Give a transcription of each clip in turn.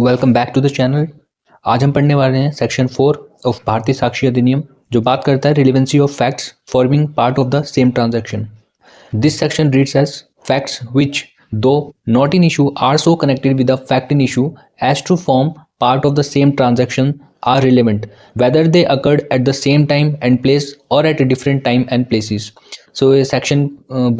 Welcome back to the channel. आज हम पढ़ने वाले हैं सेक्शन 4 ऑफ भारतीय साक्षी अधिनियम, जो बात करता है relevancy of facts forming part of the same transaction. This section reads as facts which though not in issue are so connected with the fact in issue as to form part of the same transaction are relevant whether they occurred at the same time and place or at a different time and places। So ये section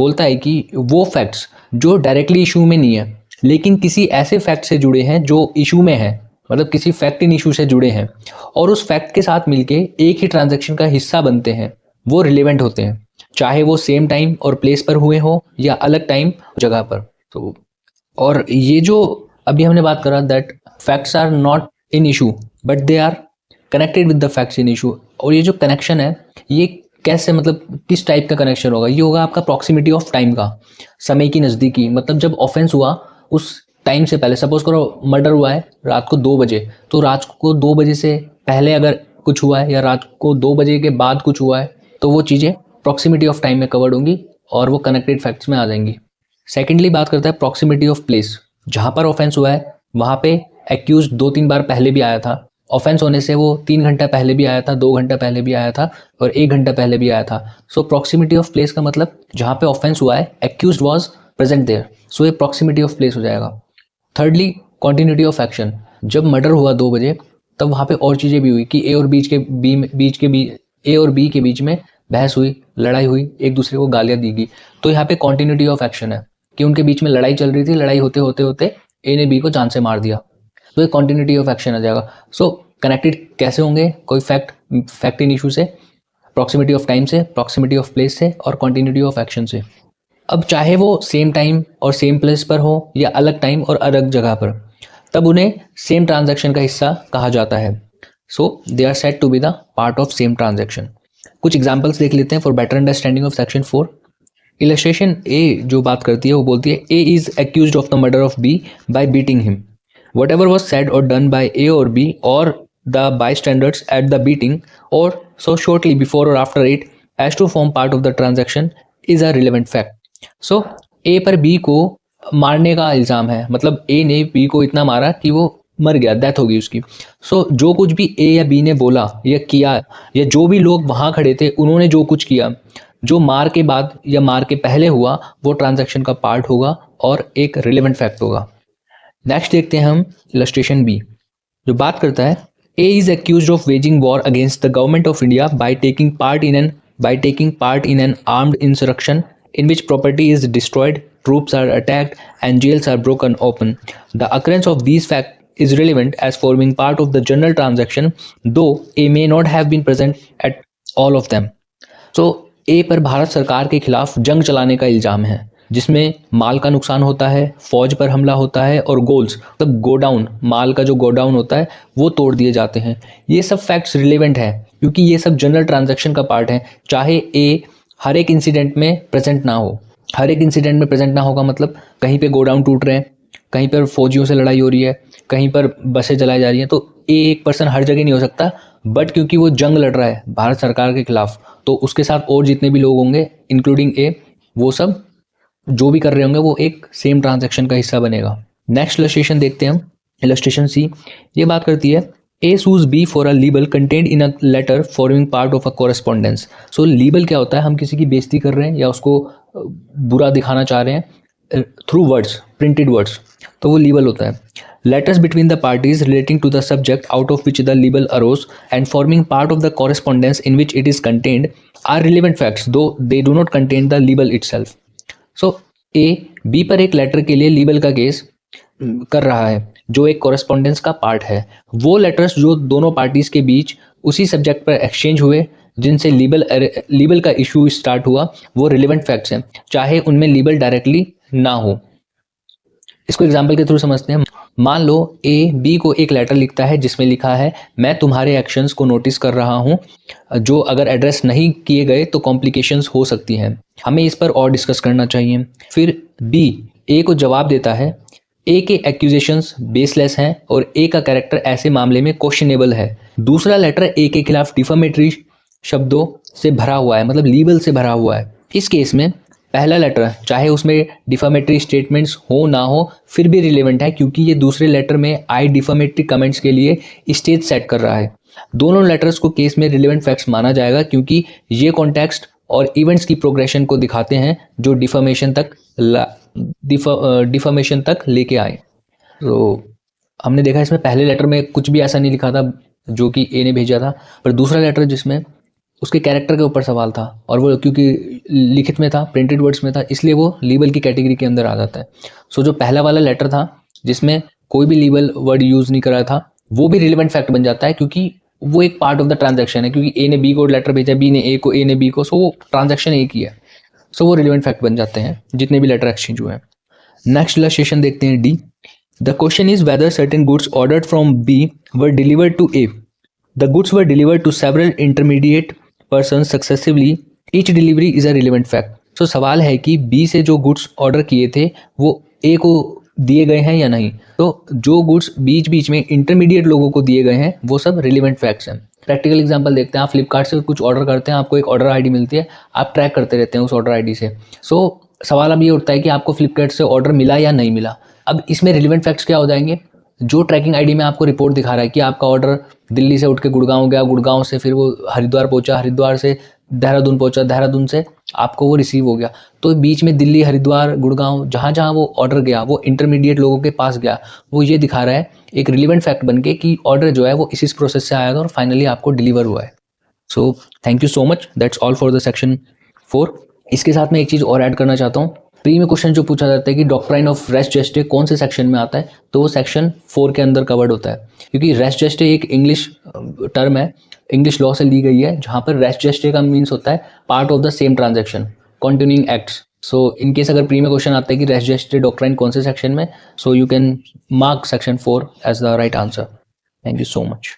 बोलता है कि वो facts जो directly issue में नहीं है लेकिन किसी ऐसे फैक्ट से जुड़े हैं जो इशू में है, मतलब किसी फैक्ट इन इशू से जुड़े हैं और उस फैक्ट के साथ मिलके एक ही ट्रांजैक्शन का हिस्सा बनते हैं, वो रिलेवेंट होते हैं, चाहे वो सेम टाइम और प्लेस पर हुए हो या अलग टाइम जगह पर। तो और ये जो अभी हमने बात करा that facts are not in issue but they are connected with the facts in issue. और ये जो कनेक्शन है ये कैसे, मतलब किस टाइप का कनेक्शन होगा? ये होगा आपका प्रॉक्सिमिटी ऑफ टाइम का, समय की नज़दीकी। मतलब जब ऑफेंस हुआ उस टाइम से पहले, सपोज करो मर्डर हुआ है रात को 2 बजे, तो रात को 2 बजे से पहले अगर कुछ हुआ है या रात को 2 बजे के बाद कुछ हुआ है तो वो चीज़ें प्रॉक्सिमिटी ऑफ टाइम में कवर्ड होंगी और वो कनेक्टेड फैक्ट्स में आ जाएंगी। सेकेंडली बात करता है प्रॉक्सिमिटी ऑफ प्लेस। जहाँ पर ऑफेंस हुआ है वहाँ पे एक्यूज 2-3 बार पहले भी आया था, ऑफेंस होने से वो 3 घंटा पहले भी आया था, 2 घंटा पहले भी आया था और 1 घंटा पहले भी आया था। सो प्रॉक्सिमिटी ऑफ प्लेस का मतलब जहाँ पे ऑफेंस हुआ है एक्यूज वॉज प्रेजेंट देयर, सो ये प्रॉक्सिमिटी ऑफ प्लेस हो जाएगा। Thirdly continuity of action. जब मर्डर हुआ 2 बजे तब वहाँ पे और चीज़ें भी हुई कि ए और बी के बीच में बहस हुई, लड़ाई हुई, एक दूसरे को गालियाँ दी गई, तो यहाँ पे कॉन्टिन्यूटी ऑफ एक्शन है कि उनके बीच में लड़ाई चल रही थी, लड़ाई होते होते होते ए ने बी को जान से मार दिया, तो ये कॉन्टिन्यूटी ऑफ एक्शन आ जाएगा। सो कनेक्टेड कैसे होंगे कोई फैक्ट इन इशू से? प्रॉक्सिमिटी ऑफ टाइम से, प्रॉक्सिमिटी ऑफ प्लेस से और कॉन्टिन्यूटी ऑफ एक्शन से। अब चाहे वो सेम टाइम और सेम प्लेस पर हो या अलग टाइम और अलग जगह पर, तब उन्हें सेम ट्रांजैक्शन का हिस्सा कहा जाता है। So they are said to be the part of same transaction. कुछ एग्जाम्पल्स देख लेते हैं for better understanding of section 4। Illustration A जो बात करती है वो बोलती है A is accused of the murder of B by beating him. Whatever was said or done by A or B or the bystanders at the beating or so shortly before or after it as to form part of the transaction is a relevant fact. So A पर B को मारने का इल्ज़ाम है, मतलब A ने B को इतना मारा कि वो मर गया, डेथ हो गई उसकी। सो जो कुछ भी A या B ने बोला या किया या जो भी लोग वहाँ खड़े थे उन्होंने जो कुछ किया, जो मार के बाद या मार के पहले हुआ, वो ट्रांजैक्शन का पार्ट होगा और एक रिलेवेंट फैक्ट होगा। नेक्स्ट देखते हैं हम इलस्ट्रेशन बी, जो बात करता है A is accused of waging war against the government of India by taking part in an armed insurrection in which property is destroyed, troops are attacked and jails are broken open. The occurrence of these fact is relevant as forming part of the general transaction though A may not have been present at all of them. So A पर भारत सरकार के खिलाफ जंग चलाने का इल्ज़ाम है जिसमें माल का नुकसान होता है, फौज पर हमला होता है और गोल्स, मतलब गोडाउन, माल का जो गोडाउन होता है वो तोड़ दिए जाते हैं। ये सब फैक्ट्स रिलेवेंट है क्योंकि ये सब जनरल ट्रांजैक्शन का पार्ट है, चाहे ए हर एक इंसिडेंट में प्रेजेंट ना हो। हर एक इंसिडेंट में प्रेजेंट ना होगा मतलब कहीं पे गोडाउन टूट रहे हैं, कहीं पर फौजियों से लड़ाई हो रही है, कहीं पर बसें जलाई जा रही हैं, तो एक पर्सन हर जगह नहीं हो सकता, बट क्योंकि वो जंग लड़ रहा है भारत सरकार के खिलाफ तो उसके साथ और जितने भी लोग होंगे इंक्लूडिंग ए, वो सब जो भी कर रहे होंगे वो एक सेम ट्रांजैक्शन का हिस्सा बनेगा। नेक्स्ट इलस्ट्रेशन देखते हैं हम, इलस्ट्रेशन सी। ये बात करती है A sues B for a libel contained in a letter forming part of a correspondence. So libel क्या होता है? हम किसी की बेइज्जती कर रहे हैं या उसको बुरा दिखाना चाह रहे हैं थ्रू वर्ड्स, प्रिंटेड वर्ड्स, तो वो लीबल होता है। Letters between the parties relating to the subject out of which the libel arose and forming part of the correspondence in which it is contained are relevant facts though they do not contain the libel itself. So A B पर एक letter के लिए libel का case कर रहा है जो एक कॉरेस्पॉन्डेंस का पार्ट है। वो लेटर्स जो दोनों पार्टीज के बीच उसी सब्जेक्ट पर एक्सचेंज हुए जिनसे लीबल का इशू स्टार्ट हुआ, वो रिलेवेंट फैक्ट्स हैं चाहे उनमें लीबल डायरेक्टली ना हो। इसको एग्जाम्पल के थ्रू समझते हैं। मान लो ए बी को एक लेटर लिखता है जिसमें लिखा है मैं तुम्हारे एक्शंस को नोटिस कर रहा हूँ, जो अगर एड्रेस नहीं किए गए तो कॉम्प्लिकेशंस हो सकती हैं, हमें इस पर और डिस्कस करना चाहिए। फिर बी ए को जवाब देता है ए के एक्यूजेशंस बेसलेस हैं और ए का कैरेक्टर ऐसे मामले में क्वेश्चनेबल है। दूसरा लेटर ए के खिलाफ डिफामेटरी शब्दों से भरा हुआ है, मतलब लीबल से भरा हुआ है। इस केस में पहला लेटर है, चाहे उसमें डिफामेटरी स्टेटमेंट्स हो ना हो फिर भी रिलेवेंट है, क्योंकि ये दूसरे लेटर में आई डिफामेटरी कमेंट्स के लिए स्टेज सेट कर रहा है। दोनों लेटर्स को केस में रिलेवेंट फैक्ट्स माना जाएगा, क्योंकि ये कॉन्टेक्स्ट और इवेंट्स की प्रोग्रेशन को दिखाते हैं जो डिफामेशन तक लेके आए। तो हमने देखा इसमें पहले लेटर में कुछ भी ऐसा नहीं लिखा था जो कि ए ने भेजा था, पर दूसरा लेटर जिसमें उसके कैरेक्टर के ऊपर सवाल था और वो क्योंकि लिखित में था, प्रिंटेड वर्ड्स में था, इसलिए वो लीबल की कैटेगरी के अंदर आ जाता है। सो जो पहला वाला लेटर था जिसमें कोई भी लीबल वर्ड यूज़ नहीं करा था, वो भी रिलेवेंट फैक्ट बन जाता है, क्योंकि वो एक पार्ट ऑफ द ट्रांजैक्शन है, क्योंकि ए ने बी को लेटर भेजा, बी ने ए को, ए ने बी को, सो वो ट्रांजैक्शन एक ही है। सो वो रिलेवेंट फैक्ट बन जाते हैं जितने भी लेटर एक्सचेंज हुए हैं। नेक्स्ट इलस्ट्रेशन देखते हैं D. The question is whether certain goods ordered from B were delivered to A. The goods were delivered to several intermediate persons successively. Each delivery is a relevant fact. So सवाल है कि B से जो goods order किए थे वो A को दिए गए हैं या नहीं। तो जो गुड्स बीच बीच में इंटरमीडिएट लोगों को दिए गए हैं वो सब रिलेवेंट फैक्ट्स हैं। प्रैक्टिकल एग्जांपल देखते हैं। आप फ्लिपकार्ट से कुछ ऑर्डर करते हैं, आपको एक ऑर्डर आईडी मिलती है, आप ट्रैक करते रहते हैं उस ऑर्डर आईडी से। सो सवाल अब ये उठता है कि आपको फ्लिपकार्ट से ऑर्डर मिला या नहीं मिला। अब इसमें रिलेवेंट फैक्ट्स क्या हो जाएंगे? जो ट्रैकिंग आईडी में आपको रिपोर्ट दिखा रहा है कि आपका ऑर्डर दिल्ली से उठ के गुड़गांव गया, गुड़गांव से फिर वो हरिद्वार पहुंचा, हरिद्वार से देहरादून पहुंचा, देहरादून से आपको वो रिसीव हो गया। तो बीच में दिल्ली, हरिद्वार, गुड़गांव जहाँ जहाँ वो ऑर्डर गया वो इंटरमीडिएट लोगों के पास गया, वो ये दिखा रहा है एक रिलेवेंट फैक्ट बन के कि ऑर्डर जो है वो इस प्रोसेस से आया था और फाइनली आपको डिलीवर हुआ है। So thank you so much, that's all for the section 4। इसके साथ मैं एक चीज़ और ऐड करना चाहता हूँ। प्री में क्वेश्चन जो पूछा जाता है कि डॉक्ट्राइन ऑफ रेस जेस्टे कौन से सेक्शन में आता है, तो वो सेक्शन 4 के अंदर कवर्ड होता है, क्योंकि रेस जेस्टे एक इंग्लिश टर्म है, इंग्लिश लॉ से ली गई है, जहाँ पर रेस जेस्टे का मीन्स होता है part of the same transaction, continuing acts. So in case अगर प्री में क्वेश्चन आता है कि रेस जेस्टे डॉक्ट्राइन कौन से सेक्शन में, so you can mark section 4 as the right answer. Thank you so much.